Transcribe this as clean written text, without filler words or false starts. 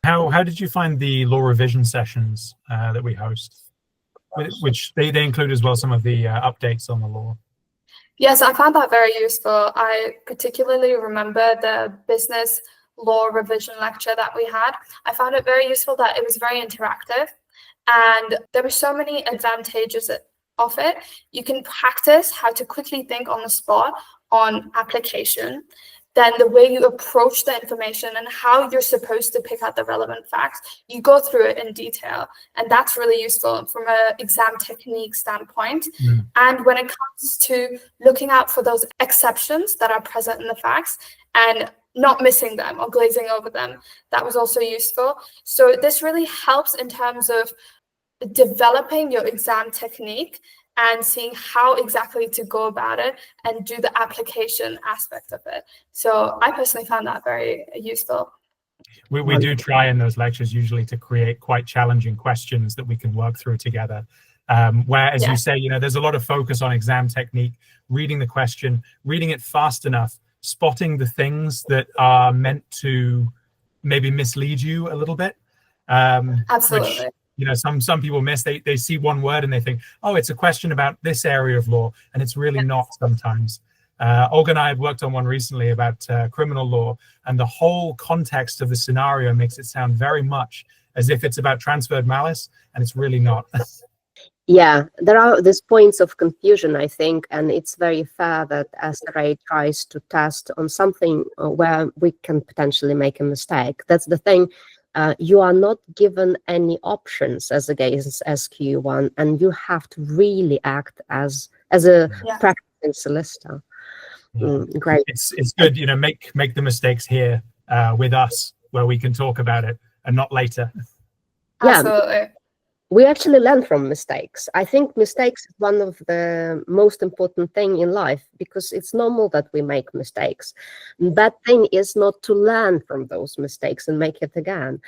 How did you find the law revision sessions that we host, which they include as well some of the updates on the law? Yes, I found that very useful. I particularly remember the business law revision lecture that we had. I found it very useful that it was very interactive, and there were so many advantages of it. You can practice how to quickly think on the spot on application, then the way you approach the information and how you're supposed to pick out the relevant facts. You go through it in detail, and that's really useful from an exam technique standpoint. And when it comes to looking out for those exceptions that are present in the facts and not missing them or glazing over them, that was also useful. So this really helps in terms of developing your exam technique and seeing how exactly to go about it and do the application aspect of it. So I personally found that very useful. We do try in those lectures usually to create quite challenging questions that we can work through together. Where, as you say, there's a lot of focus on exam technique, reading the question, reading it fast enough, spotting the things that are meant to maybe mislead you a little bit. Absolutely. Which, some people miss. They see one word and they think, oh, it's a question about this area of law, and it's really not sometimes. Olga and I had worked on one recently about criminal law, and the whole context of the scenario makes it sound very much as if it's about transferred malice, and it's really not. Yeah, there are these points of confusion, I think, and it's very fair that SRA tries to test on something where we can potentially make a mistake. That's the thing. You are not given any options as against SQE1, and you have to really act as a practicing solicitor. Great. It's good, make the mistakes here with us, where we can talk about it and not later. Absolutely. We actually learn from mistakes. I think mistakes is one of the most important thing in life, because it's normal that we make mistakes. That thing is not to learn from those mistakes and make it again.